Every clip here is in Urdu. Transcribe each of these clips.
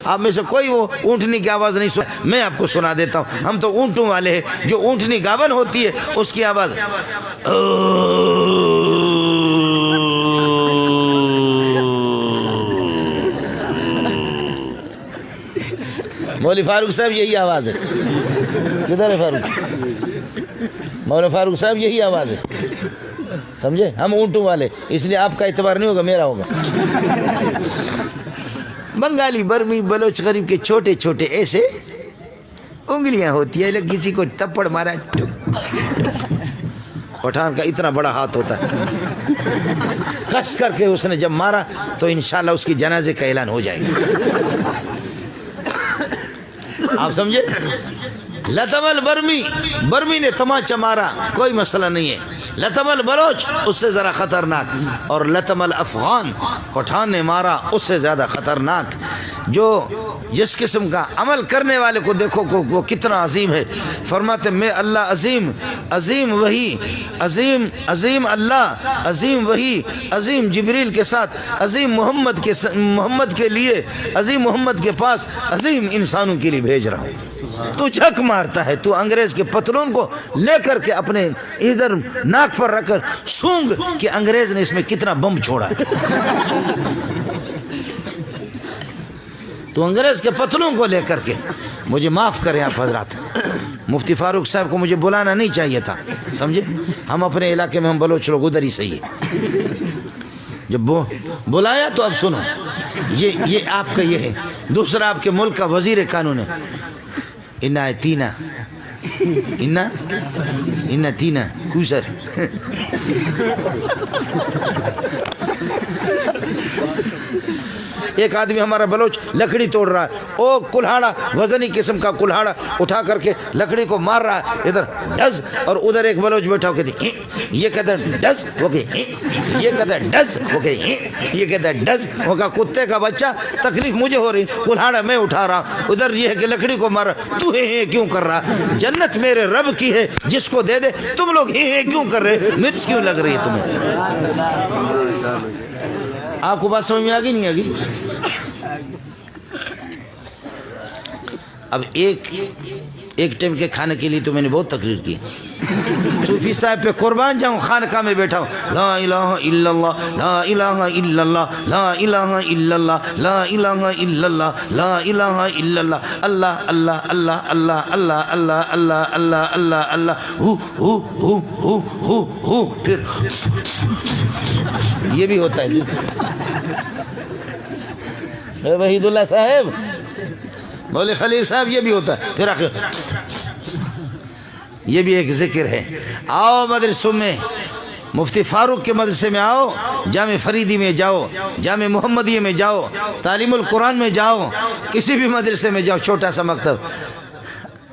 آپ میں سے کوئی وہ اونٹنی کی آواز نہیں سنا؟ میں آپ کو سنا دیتا ہوں. ہم تو اونٹوں والے ہیں. جو اونٹنی گاون ہوتی ہے اس کی آواز مولوی فاروق صاحب یہی آواز ہے. کدھر ہے فاروق؟ مولوی فاروق صاحب یہی آواز ہے. سمجھے؟ ہم اونٹوں والے، اس لیے آپ کا اعتبار نہیں ہوگا، میرا ہوگا. بنگالی، برمی، بلوچ، غریب کے چھوٹے چھوٹے ایسے انگلیاں ہوتی ہیں. کسی کو تپڑ مارا، پٹھان کا اتنا بڑا ہاتھ ہوتا ہے، کس کر کے اس نے جب مارا تو انشاءاللہ اس کی جنازے کا اعلان ہو جائے گا. آپ سمجھے؟ لطم البرمی، برمی نے تماچا مارا، کوئی مسئلہ نہیں ہے. لطم البلوچ اس سے ذرا خطرناک، اور لطم الافغان پٹھان نے مارا اس سے زیادہ خطرناک. جو جس قسم کا عمل کرنے والے کو دیکھو وہ کتنا عظیم ہے. فرماتے میں اللہ عظیم، عظیم وہی، عظیم عظیم اللہ، عظیم وہی، عظیم جبریل کے ساتھ، عظیم محمد کے لیے، عظیم محمد کے پاس، عظیم انسانوں کے لیے بھیج رہا ہوں. تو جھک مارتا ہے، تو انگریز کے پتلون کو لے کر کے اپنے ادھر ناک پر رکھ کر سونگ کہ انگریز نے اس میں کتنا بم چھوڑا ہے. تو انگریز کے پتلوں کو لے کر کے، مجھے معاف کریں آپ حضرات، مفتی فاروق صاحب کو مجھے بلانا نہیں چاہیے تھا. سمجھے؟ ہم اپنے علاقے میں ہم بلوچ لوگ ادھر ہی صحیح ہے. جب بلایا تو اب سنو، یہ آپ کا یہ ہے. دوسرا آپ کے ملک کا وزیر قانون ہے. انا تینا کوسر. ایک آدمی ہمارا بلوچ لکڑی توڑ رہا ہے، او کلہاڑا، وزنی قسم کا کلہاڑا اٹھا کر کے لکڑی کو مار رہا ہے، ادھر ڈز، اور ادھر ایک بلوچ بیٹھا ہو کہتے یہ کہتا ہے ڈز، وہ کہ یہ کہتا ہے ڈز، وہ کہ یہ کہتا ہے ڈز. وہ کہا کتے کا بچہ، تکلیف مجھے ہو رہی، کلہاڑا میں اٹھا رہا، ادھر یہ ہے کہ لکڑی کو مار رہا، تو ہی کیوں کر رہا؟ جنت میرے رب کی ہے، جس کو دے دے. تم لوگ ہی کیوں کر رہے؟ مرچ کیوں لگ رہی ہے تمہیں؟ آپ کو بات سمجھ میں آگئی نہیں آگئی؟ اب ایک ٹائم کے کھانے کے لیے تو میں نے بہت تقریر کی. صوفی صاحب پہ قربان جاؤں، خانقاہ میں بیٹھا ہوں، لا الہ الا اللہ، لا الہ الا اللہ، لا الہ الا اللہ، لا الہ الا اللہ، لا الہ الا اللہ، اللہ اللہ اللہ اللہ اللہ اللہ اللہ اللہ اللہ اللہ، ہو پھر یہ بھی ہوتا ہے. وحید اللہ صاحب، مولوی خلیل صاحب، یہ بھی ہوتا ہے. پھر آخر یہ بھی ایک ذکر ہے. آؤ مدرسوں میں، مفتی فاروق کے مدرسے میں آؤ، جامع فریدی میں جاؤ، جامع محمدیہ میں جاؤ، تعلیم القرآن میں جاؤ، کسی بھی مدرسے میں جاؤ. چھوٹا سا مکتب،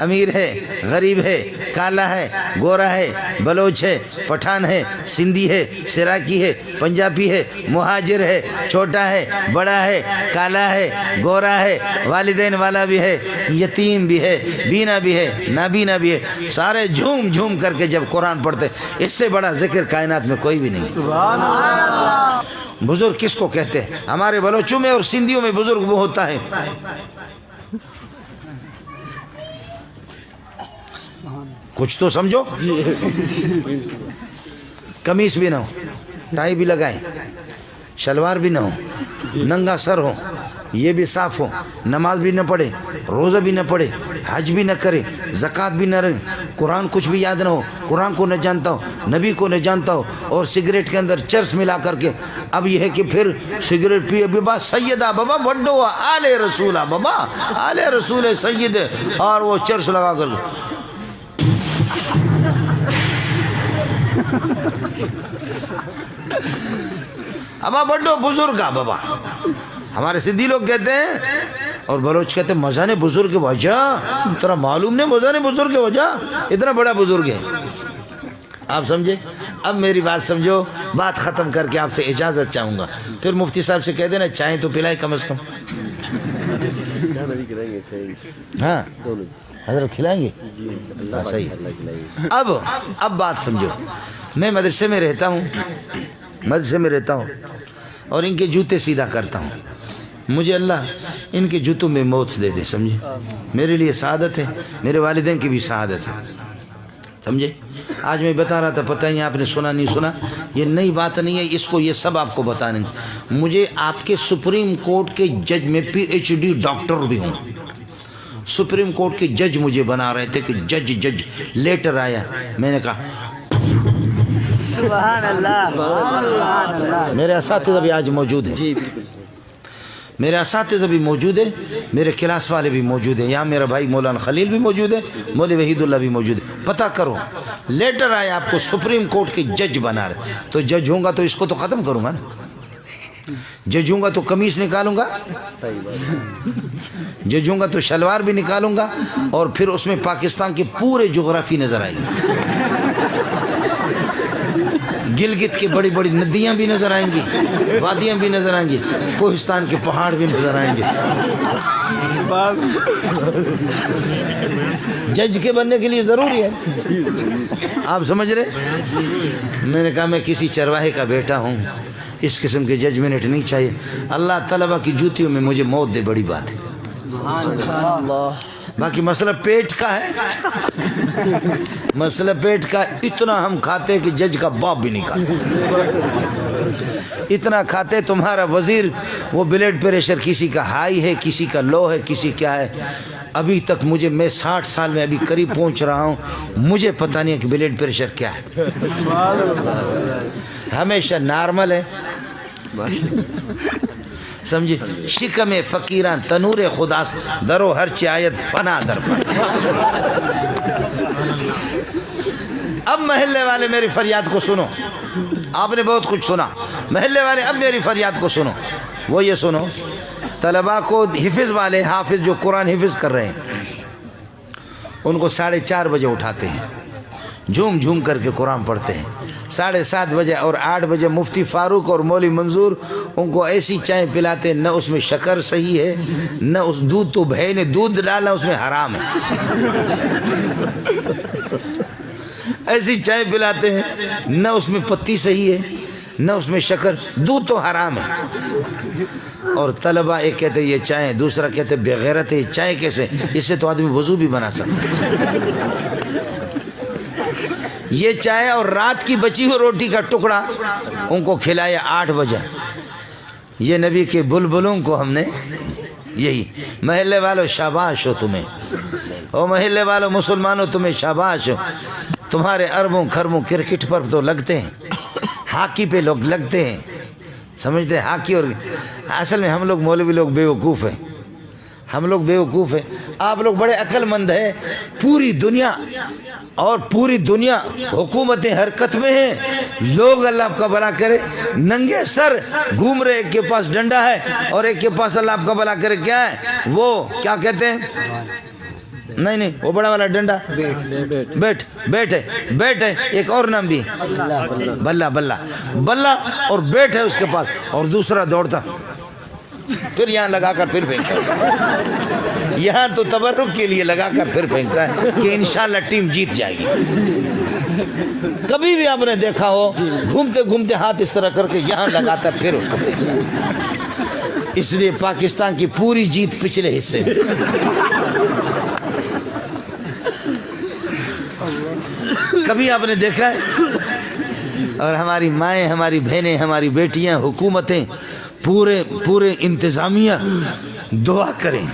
امیر ہے، غریب ہے، کالا ہے، گورا ہے، بلوچ ہے، پٹھان ہے، سندھی ہے، سراکی ہے، پنجابی ہے، مہاجر ہے، چھوٹا ہے، بڑا ہے، کالا ہے، گورا ہے، والدین والا بھی ہے، یتیم بھی ہے، بینا بھی ہے، نابینا بھی ہے. سارے جھوم جھوم کر کے جب قرآن پڑھتے، اس سے بڑا ذکر کائنات میں کوئی بھی نہیں. سبحان اللہ. بزرگ کس کو کہتے ہیں؟ ہمارے بلوچوں میں اور سندھیوں میں بزرگ وہ ہوتا ہے کچھ تو سمجھو، قمیص بھی نہ ہو، ٹائی بھی لگائیں، شلوار بھی نہ ہو، ننگا سر ہو، یہ بھی صاف ہو، نماز بھی نہ پڑھے، روزہ بھی نہ پڑھے، حج بھی نہ کرے، زکوٰۃ بھی نہ رہے، قرآن کچھ بھی یاد نہ ہو، قرآن کو نہ جانتا ہو، نبی کو نہ جانتا ہو، اور سگریٹ کے اندر چرس ملا کر کے. اب یہ ہے کہ پھر سگریٹ پیے بابا سیدہ بابا بڈو آل رسولہ بابا آل رسول سید، اور وہ چرس لگا کر ابا بڈو بزرگ بابا. ہمارے سندھی لوگ کہتے ہیں اور بلوچ کہتے ہیں مزہ نے بزرگ وجہ، ترا معلوم نہیں مزہ نے بزرگ وجہ، اتنا بڑا بزرگ ہے. آپ سمجھے؟ اب میری بات سمجھو، بات ختم کر کے آپ سے اجازت چاہوں گا. پھر مفتی صاحب سے کہہ دینا چائے تو پلائے کم از کم. ہاں حضرت کھلائیں گے؟ صحیح. اب بات سمجھو. میں مدرسے میں رہتا ہوں اور ان کے جوتے سیدھا کرتا ہوں. مجھے اللہ ان کے جوتوں میں موت دے دے، سمجھے؟ میرے لیے سعادت ہے، میرے والدین کی بھی سعادت ہے، سمجھے؟ آج میں بتا رہا تھا، پتہ نہیں آپ نے سنا نہیں سنا، یہ نئی بات نہیں ہے، اس کو یہ سب آپ کو بتانے ہیں۔ مجھے آپ کے سپریم کورٹ کے جج میں PhD ڈاکٹر بھی ہوں، سپریم کورٹ کے جج مجھے بنا رہے تھے کہ جج لیٹر آیا، میں نے کہا سبحان اللہ، سبحان اللہ۔ میرے اساتذہ بھی آج موجود ہیں، میرے اساتذہ بھی موجود ہیں، میرے کلاس والے بھی موجود ہیں، یہاں میرا بھائی مولانا خلیل بھی موجود ہے، مولوی وحید اللہ بھی موجود ہے۔ پتہ کرو، لیٹر آیا آپ کو سپریم کورٹ کے جج بنا رہے، تو جج ہوں گا تو اس کو تو ختم کروں گا نا، جج ہوں گا تو قمیص نکالوں گا، جج ہوں گا تو شلوار بھی نکالوں گا، اور پھر اس میں پاکستان کی پورے جغرافی نظر آئے گی، گلگت کی بڑی بڑی ندیاں بھی نظر آئیں گی، وادیاں بھی نظر آئیں گی، کوہستان کے پہاڑ بھی نظر آئیں گے۔ جج کے بننے کے لیے ضروری ہے، آپ سمجھ رہے؟ میں نے کہا میں کسی چرواہے کا بیٹا ہوں، اس قسم کے ججمنٹ نہیں چاہیے، اللہ طلبہ کی جوتیوں میں مجھے موت دے، بڑی بات ہے۔ باقی مسئلہ پیٹ کا ہے، مسئلہ پیٹ کا، اتنا ہم کھاتے کہ جج کا باپ بھی نہیں کھاتا، اتنا کھاتے تمہارا وزیر، وہ بلڈ پریشر کسی کا ہائی ہے، کسی کا لو ہے، کسی کیا ہے، ابھی تک مجھے، میں 60 سال میں ابھی قریب پہنچ رہا ہوں، مجھے پتہ نہیں ہے کہ بلڈ پریشر کیا ہے، ہمیشہ نارمل ہے، سمجھے؟ شکم فقیران تنور خدا درو ہر چایت فنا در فنا۔ اب محلے والے میری فریاد کو سنو، آپ نے بہت کچھ سنا، محلے والے اب میری فریاد کو سنو، وہ یہ سنو، طلباء کو حفظ والے، حافظ جو قرآن حفظ کر رہے ہیں، ان کو 4:30 بجے اٹھاتے ہیں، جھوم جھوم کر کے قرآن پڑھتے ہیں، 7:30 بجے اور 8 بجے مفتی فاروق اور مولوی منظور ان کو ایسی چائے پلاتے، نہ اس میں شکر صحیح ہے، نہ اس دودھ، تو بھائی نے دودھ ڈالنا اس میں حرام ہے، ایسی چائے پلاتے ہیں، نہ اس میں پتی صحیح ہے، نہ اس میں شکر، دودھ تو حرام ہے۔ اور طلبہ ایک کہتے ہیں یہ چائے، دوسرا کہتے ہیں بغیرت ہے، چائے کیسے، اس سے تو آدمی وضو بھی بنا سکتا ہے، یہ چائے اور رات کی بچی ہوئی روٹی کا ٹکڑا ان کو کھلایا 8 بجے، یہ نبی کے بلبلوں کو ہم نے، یہی محلے والوں شاباش ہو تمہیں، او محلے والوں مسلمانوں تمہیں شاباش ہو، تمہارے اربوں خربوں کرکٹ پر تو لگتے ہیں، ہاکی پہ لوگ لگتے ہیں، سمجھتے ہیں ہاکی، اور اصل میں ہم لوگ مولوی لوگ بیوقوف ہیں، ہم لوگ بیوقوف ہیں، آپ لوگ بڑے عقل مند ہیں، پوری دنیا اور پوری دنیا حکومتیں حرکت میں ہیں، لوگ اللہ آپ کا بھلا کرے ننگے سر گھوم رہے، ایک کے پاس ڈنڈا ہے اور ایک کے پاس اللہ آپ کا بھلا کرے کیا ہے، وہ کیا کہتے ہیں، نہیں وہ بڑا والا ڈنڈا، بیٹ ہے، ایک اور نام بھی بلہ اور بیٹ ہے اس کے پاس، اور دوسرا دوڑتا پھر یہاں لگا کر پھر پھینکتا، یہاں تو تبرک کے لیے لگا کر پھر پھینکتا ہے کہ انشاءاللہ ٹیم جیت جائے گی۔ کبھی بھی آپ نے دیکھا ہو گھومتے گھومتے ہاتھ اس طرح کر کے یہاں لگاتا پھر اس کو پھینکتا، اس لیے پاکستان کی پوری جیت پچھلے حصے میں۔ کبھی آپ نے دیکھا ہے؟ اور ہماری مائیں، ہماری بہنیں، ہماری بیٹیاں، حکومتیں، پورے انتظامیہ دعا کریں،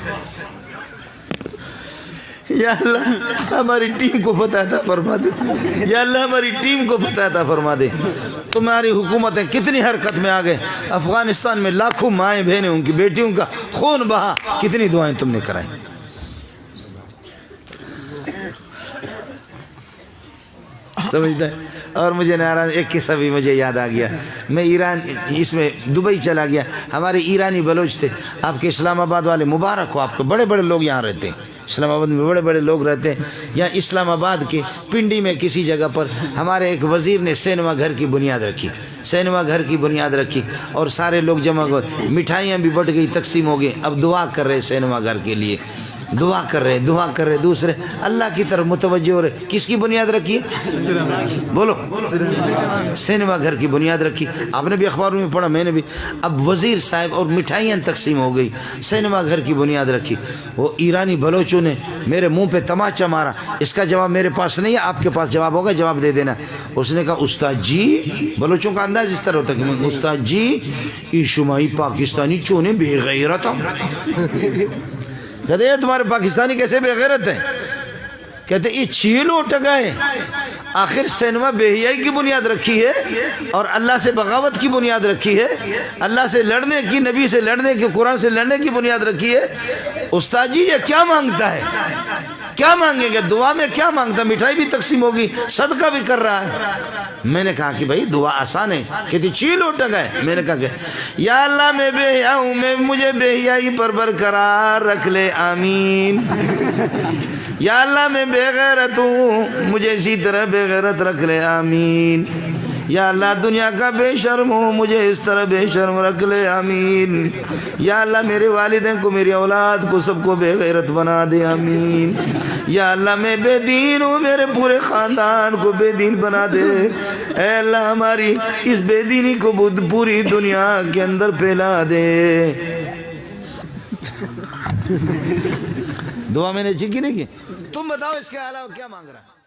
یا اللہ ہماری ٹیم کو فتح عطا فرما دے، یا اللہ ہماری ٹیم کو فتح عطا فرما دے۔ تمہاری حکومتیں کتنی حرکت میں آ گئے، افغانستان میں لاکھوں مائیں بہنیں، ان کی بیٹیوں کا خون بہا، کتنی دعائیں تم نے کرائی۔ سمجھتا ہے؟ اور مجھے ناراض ایک قصہ بھی مجھے یاد آ گیا، میں ایران، اس میں دبئی چلا گیا، ہمارے ایرانی بلوچ تھے، آپ کے اسلام آباد والے مبارک ہو، آپ کے بڑے بڑے لوگ یہاں رہتے ہیں، اسلام آباد میں بڑے بڑے لوگ رہتے ہیں، یا اسلام آباد کے پنڈی میں کسی جگہ پر ہمارے ایک وزیر نے سینما گھر کی بنیاد رکھی، سینما گھر کی بنیاد رکھی، اور سارے لوگ جمع ہوئے، مٹھائیاں بھی بٹ گئی، تقسیم ہو گئی، اب دعا کر رہے سینما گھر کے لیے، دعا کر رہے دوسرے اللہ کی طرف متوجہ ہو رہے. کس کی بنیاد رکھی؟ بولو. سینما گھر کی بنیاد رکھی. آپ نے بھی اخباروں میں پڑھا, میں نے بھی. اب وزیر صاحب اور مٹھائیاں تقسیم ہو گئی, سینما گھر کی بنیاد رکھی. وہ ایرانی بلوچوں نے میرے منہ پہ تماچا مارا. اس کا جواب میرے پاس نہیں ہے, آپ کے پاس جواب ہوگا, جواب دے دینا. اس نے کہا استاد جی, بلوچوں کا انداز اس طرح ہوتا ہے کہ استاد جی یہ شمائی پاکستانی چونے بے غیرت ہم. کہتے ہیں تمہارے پاکستانی کیسے بے غیرت ہیں؟ کہتے ہیں یہ چیل اٹھ گئے. آخر سینما بے حیائی کی بنیاد رکھی ہے اور اللہ سے بغاوت کی بنیاد رکھی ہے, اللہ سے لڑنے کی, نبی سے لڑنے کی, قرآن سے لڑنے کی بنیاد رکھی ہے. استاد جی یہ کیا مانگتا ہے؟ کیا مانگیں گے؟ دعا میں کیا مانگتا؟ مٹھائی بھی تقسیم ہوگی, صدقہ بھی کر رہا ہے. میں نے کہا کہ بھائی دعا آسان ہے. کہتی چیل اٹھ گئے. میں نے کہا کہ یا اللہ میں بے حیا ہوں, میں مجھے بے حیائی پر برقرار رکھ لے, آمین. یا اللہ میں بے غیرت ہوں, مجھے اسی طرح بے غیرت رکھ لے, آمین. یا اللہ دنیا کا بے شرم ہوں, مجھے اس طرح بے شرم رکھ لے, آمین. یا اللہ میرے والدین کو, میری اولاد کو, سب کو بے غیرت بنا دے, آمین. یا اللہ میں بے دین ہوں, میرے پورے خاندان کو بے دین بنا دے. اے اللہ ہماری اس بے دینی کو پوری دنیا کے اندر پھیلا دے. دعا میں نے کی نہیں کی. تم بتاؤ اس کے علاوہ کیا مانگ رہا ہے؟